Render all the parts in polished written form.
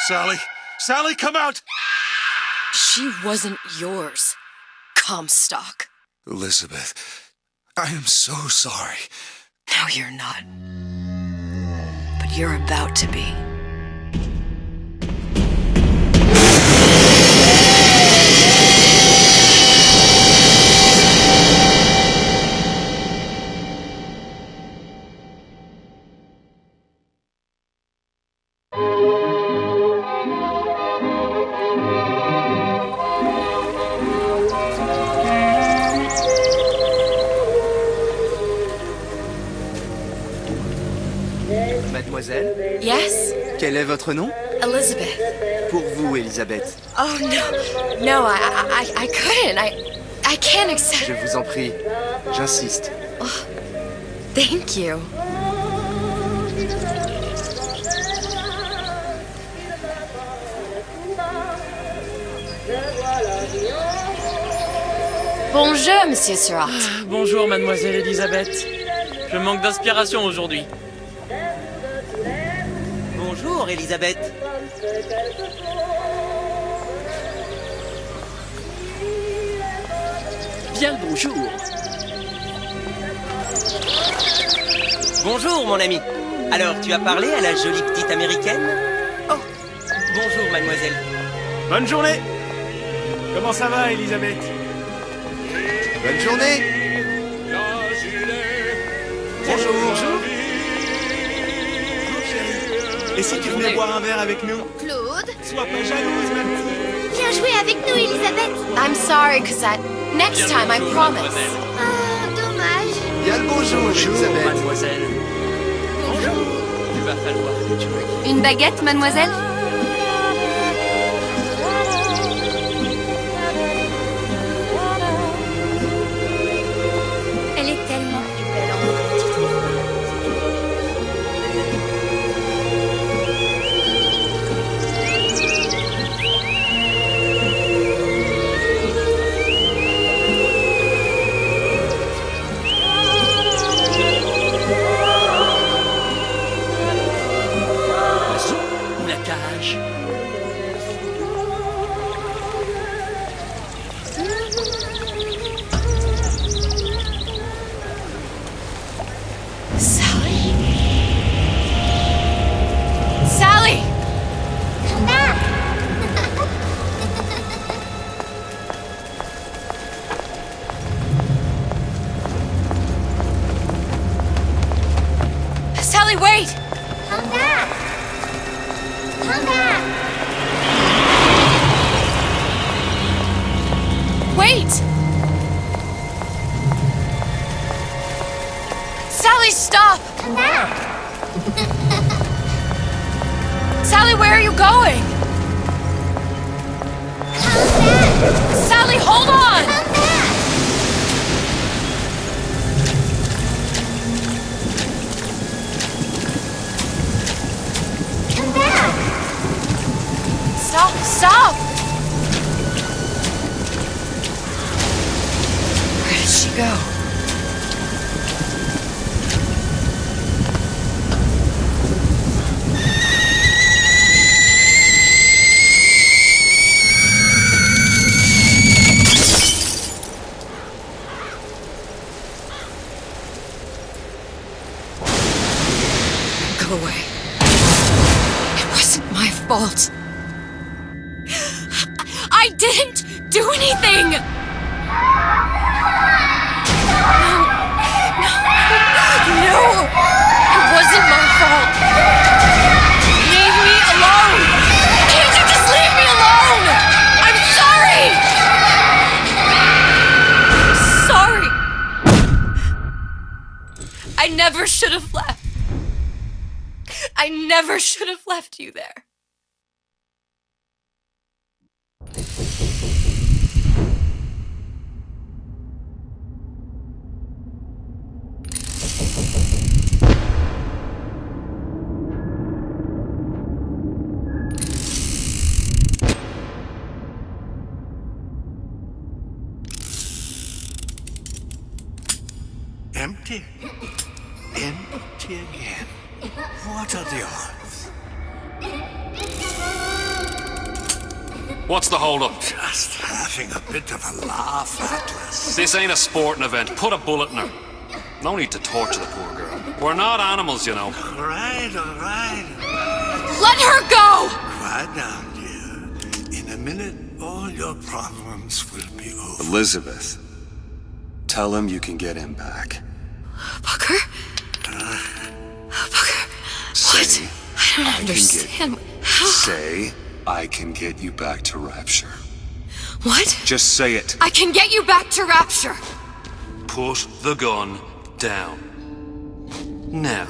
Sally! Sally, come out! She wasn't yours, Comstock. Elizabeth, I am so sorry. No, you're not. But you're about to be. Mademoiselle? Yes? Quel est votre nom? Elizabeth. Pour vous, Elisabeth. Oh, no. No, I couldn't. I can't accept... Je vous en prie. J'insiste. Oh, thank you. Bonjour, Monsieur Surratt. Bonjour, Mademoiselle Elisabeth. Je manque d'inspiration aujourd'hui. Bonjour, Elisabeth. Bien le bonjour. Bonjour, mon ami. Alors, tu as parlé à la jolie petite américaine? Oh, bonjour, mademoiselle. Bonne journée. Comment ça va, Elisabeth? Bonne journée. Bonjour. Bonjour. Et si tu venais boire un verre avec nous? Claude? Sois pas jalouse, ma petite. Viens jouer avec nous, Elisabeth. I'm sorry, Cosette. Next time, I promise. Ah, dommage. Bien le bonjour, Elisabeth. Mademoiselle. Bonjour. Il va falloir que tu me... Une baguette, mademoiselle? Elle est tellement plus belle en vrai, tu trouves pas? La cage. Sally? Sally! Come back. Sally, wait! Come back. Come back. Wait! Sally, stop! Come back. Sally, where are you going? Come back. Sally, hold on! Come back. Come back. Stop, stop! Where did she go? Go away. It wasn't my fault. I didn't do anything! No! It wasn't my fault! Leave me alone! Can't you just leave me alone? I'm sorry! I'm sorry! I never should have left. I never should have left you there. Empty? Empty again. What are the odds? What's the hold-up? Just having a bit of a laugh, Atlas. This ain't a sporting event. Put a bullet in her. No need to torture the poor girl. We're not animals, you know. All right. Let her go! Quiet down, dear. In a minute, all your problems will be over. Elizabeth, tell him you can get him back. Booker? Booker, Say, what? I don't understand. How? Say, I can get you back to Rapture. What? Just say it. I can get you back to Rapture! Put the gun down. Now,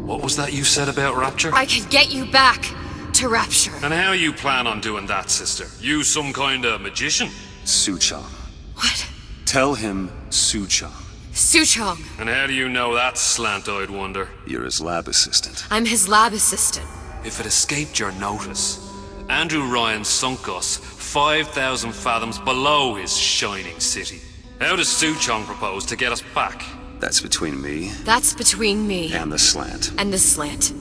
what was that you said about Rapture? I can get you back to Rapture. And how you plan on doing that, sister? You some kind of magician? Suchong. What? Tell him Suchong. Suchong. And how do you know that, slant-eyed wonder? You're his lab assistant. I'm his lab assistant. If it escaped your notice, Andrew Ryan sunk us 5,000 fathoms below his shining city. How does Suchong propose to get us back? That's between me That's between me and the slant. and the slant.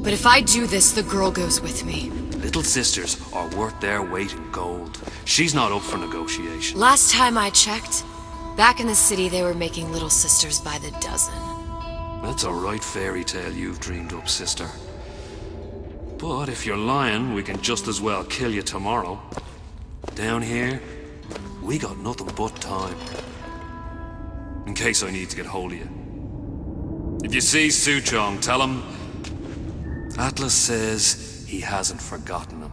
But if I do this, the girl goes with me. Little sisters are worth their weight in gold. She's not up for negotiation. Last time I checked, back in the city they were making little sisters by the dozen. That's a right fairy tale you've dreamed up, sister. But if you're lying, we can just as well kill you tomorrow. Down here, we got nothing but time. In case I need to get hold of you. If you see Suchong, tell him Atlas says he hasn't forgotten him.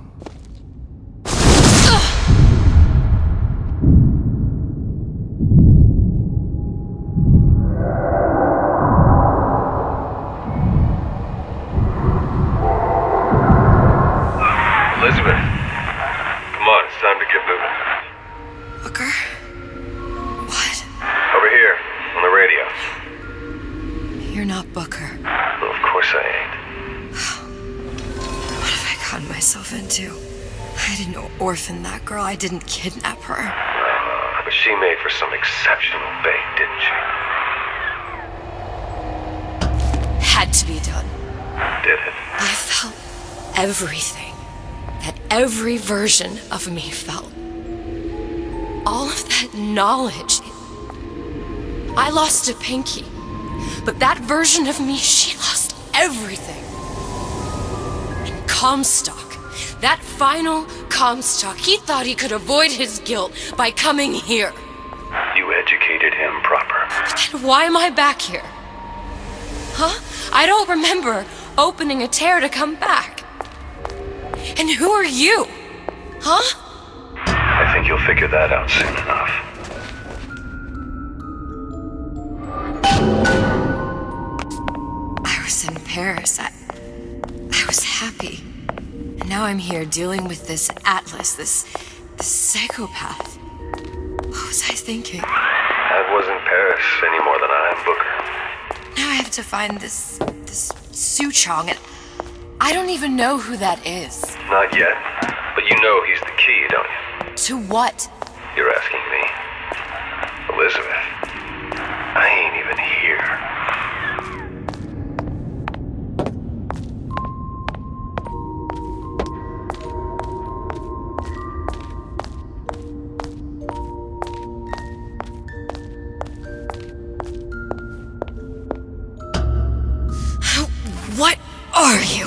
Elizabeth, come on, it's time to get moving. Booker? What? Over here, on the radio. You're not Booker. Well, of course I ain't. What have I gotten myself into? I didn't orphan that girl. I didn't kidnap her. But she made for some exceptional bait, didn't she? Had to be done. Did it? I felt everything that every version of me felt. All of that knowledge. I lost a pinky, but that version of me, she lost everything. And Comstock, that final Comstock, he thought he could avoid his guilt by coming here. You educated him proper. But then why am I back here? Huh? I don't remember opening a tear to come back. And who are you? Huh? I think you'll figure that out soon enough. I was in Paris. I was happy. And now I'm here dealing with this Atlas, this psychopath. What was I thinking? I wasn't Paris any more than I am Booker. Now I have to find this Suchong, and I don't even know who that is. Not yet, but you know he's the key, don't you? To what? You're asking me. Elizabeth, I ain't even here. What are you?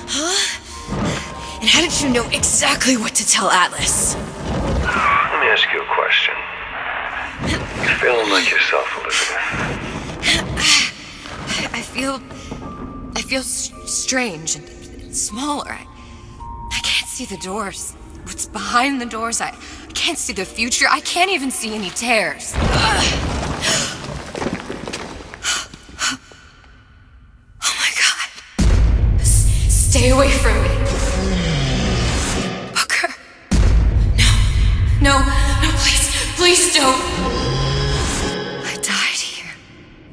Huh? And how did you know exactly what to tell Atlas? Let me ask you a question. You feeling like yourself, Elizabeth? I feel strange and smaller. I can't see the doors. What's behind the doors? I can't see the future. I can't even see any tears. Stay away from me. Booker. No, please don't. I died here.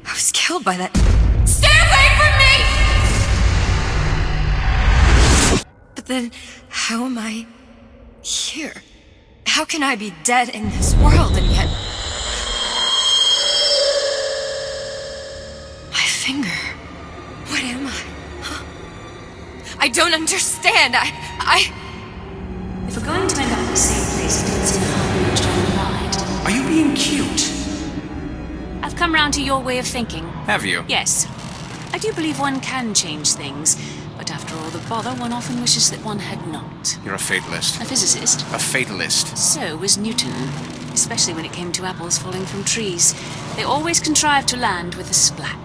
I was killed by that. Stay away from me! But then, how am I here? How can I be dead in this world and yet... My finger. What am I? I don't understand. We're going to end up at the same place in a half minute down the ride. Are you being cute? I've come round to your way of thinking. Have you? Yes. I do believe one can change things, but after all the bother, one often wishes that one had not. You're a fatalist. A physicist. A fatalist. So was Newton, especially when it came to apples falling from trees. They always contrived to land with a splat.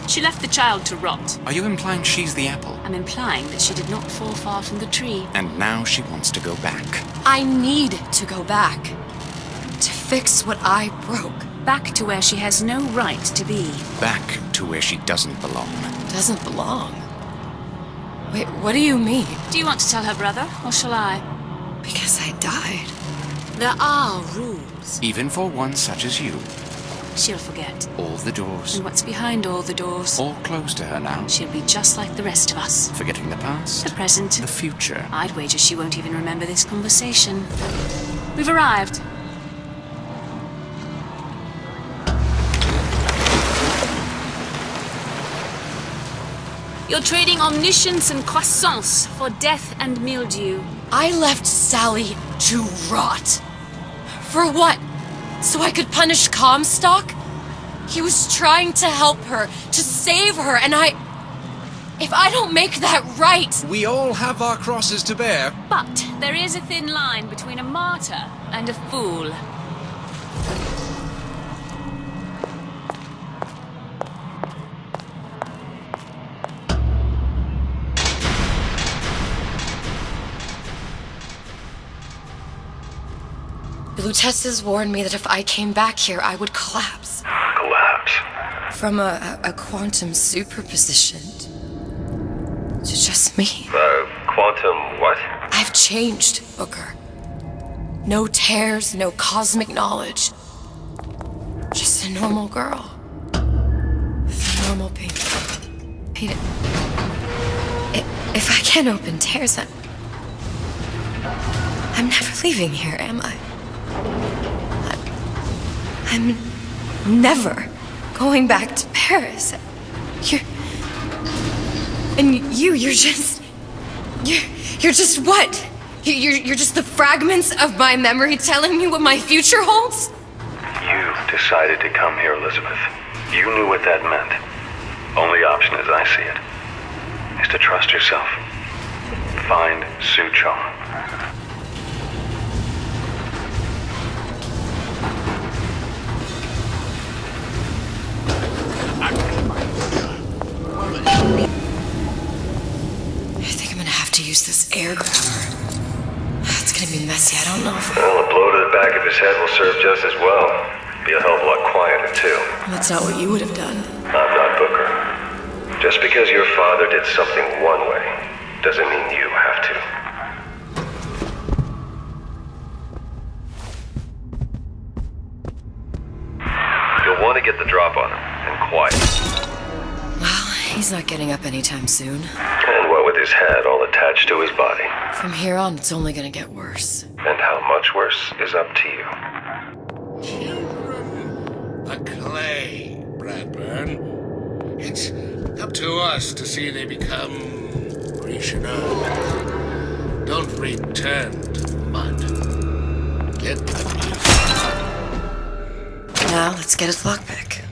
She left the child to rot. Are you implying she's the apple? I'm implying that she did not fall far from the tree. And now she wants to go back. I need to go back. To fix what I broke. Back to where she has no right to be. Back to where she doesn't belong. Doesn't belong? Wait, what do you mean? Do you want to tell her brother, or shall I? Because I died. There are rules. Even for one such as you. She'll forget. All the doors. And what's behind all the doors? All closed to her now. She'll be just like the rest of us. Forgetting the past. The present. The future. I'd wager she won't even remember this conversation. We've arrived. You're trading omniscience and croissance for death and mildew. I left Sally to rot. For what? So I could punish Comstock? He was trying to help her, to save her, and if I don't make that right... We all have our crosses to bear. But there is a thin line between a martyr and a fool. The Lutesses warned me that if I came back here, I would collapse. Collapse? From a quantum superposition to just me. Quantum what? I've changed, Booker. No tears, no cosmic knowledge. Just a normal girl. With a normal baby. Peter, if I can't open tears, I'm never leaving here, am I? I'm never going back to Paris. You're just what? You're just the fragments of my memory telling me what my future holds? You decided to come here, Elizabeth. You knew what that meant. Only option, as I see it, is to trust yourself. Find Suchong. I think I'm gonna have to use this air grabber. It's gonna be messy, I don't know if... Well, a blow to the back of his head will serve just as well. Be a hell of a lot quieter, too. That's not what you would have done. I'm not Booker. Just because your father did something one way, doesn't mean you have to. You'll want to get the drop on him, and quiet. Well, he's not getting up anytime soon. And what with his head all attached to his body. From here on, it's only gonna get worse. And how much worse is up to you. Children, the clay, Bradburn. It's up to us to see they become Grecian earth. Don't return to mud. Get the music. Now, let's get his lockpick.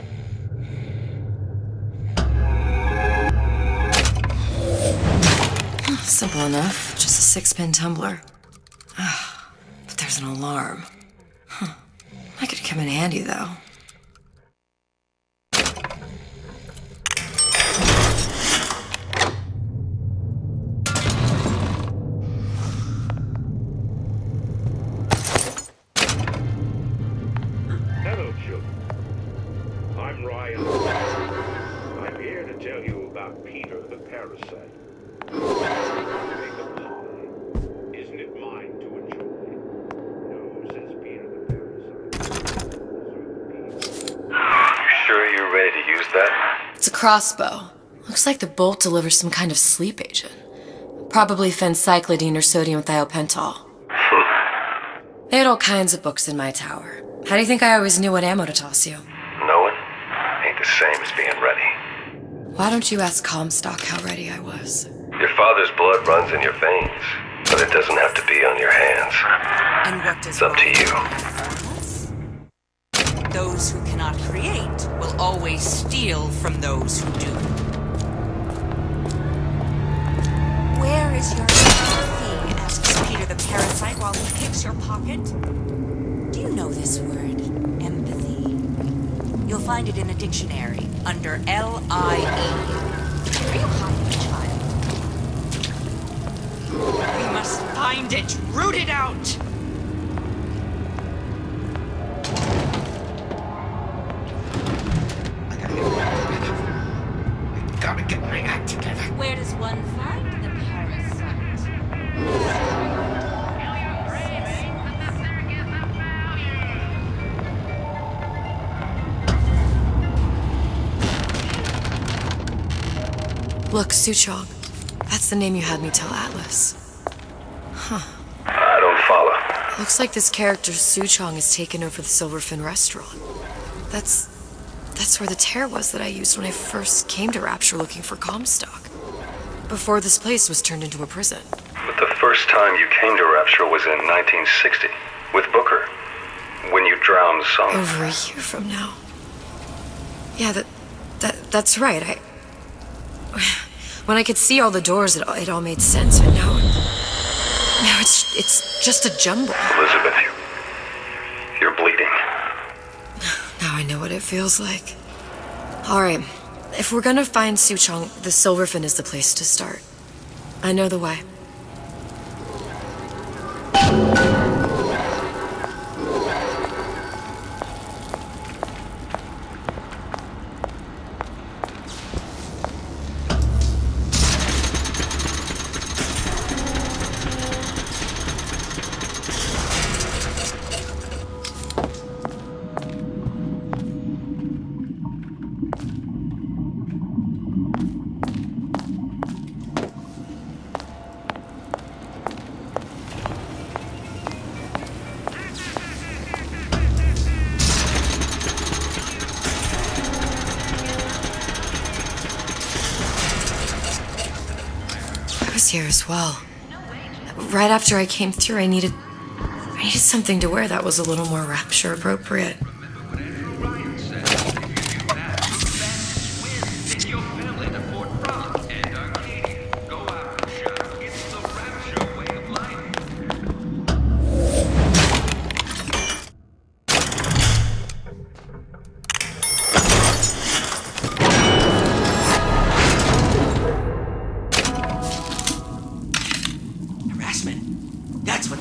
Simple enough. Just a 6-pin tumbler. But there's an alarm. That could come in handy, though. Hello, children. I'm Ryan. I'm here to tell you about Peter the Parasite. Make a pie. Isn't it mine to enjoy? No, says Peter the Parasite. You sure you're ready to use that? It's a crossbow. Looks like the bolt delivers some kind of sleep agent. Probably phencyclidine or sodium thiopental. They had all kinds of books in my tower. How do you think I always knew what ammo to toss you? Knowing ain't the same as being ready. Why don't you ask Comstock how ready I was? Your father's blood runs in your veins. But it doesn't have to be on your hands. And what does It's up to you. Those who cannot create will always steal from those who do. Where is your empathy? Asks Peter the parasite while he picks your pocket. Do you know this word, empathy? You'll find it in a dictionary under L-I-E. Are you hiding, child? We must find it, root it out! Gotta get my act together. Where does one find the parasite? Look, Suchong. That's the name you had me tell Atlas. Huh. I don't follow. Looks like this character Suchong has taken over the Silverfin restaurant. That's where the tear was that I used when I first came to Rapture looking for Comstock. Before this place was turned into a prison. But the first time you came to Rapture was in 1960, with Booker. When you drowned some... Over a year from now. Yeah, that's right. When I could see all the doors, it all made sense, but now it's just a jumble. Elizabeth, you're bleeding. Now I know what it feels like. Alright, if we're gonna find Suchong, the Silverfin is the place to start. I know the way. Here as well. Right after I came through, I needed something to wear that was a little more Rapture appropriate.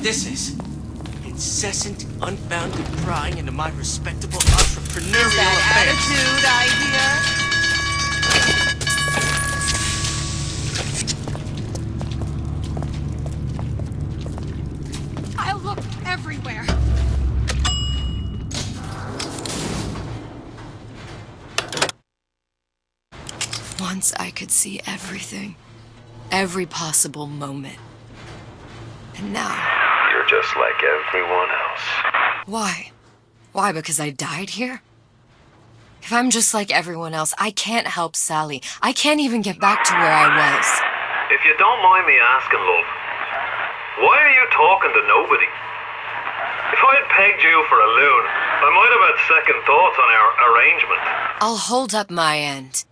This is incessant, unfounded prying into my respectable entrepreneurial affairs. Attitude idea. I'll look everywhere. Once I could see everything, every possible moment, and now. Just like everyone else. Why? Why, because I died here? If I'm just like everyone else, I can't help Sally. I can't even get back to where I was. If you don't mind me asking, love, why are you talking to nobody? If I had pegged you for a loon, I might have had second thoughts on our arrangement. I'll hold up my end,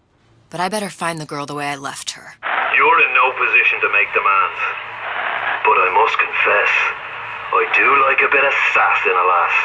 but I better find the girl the way I left her. You're in no position to make demands. But I must confess, I do like a bit of sass in a lass.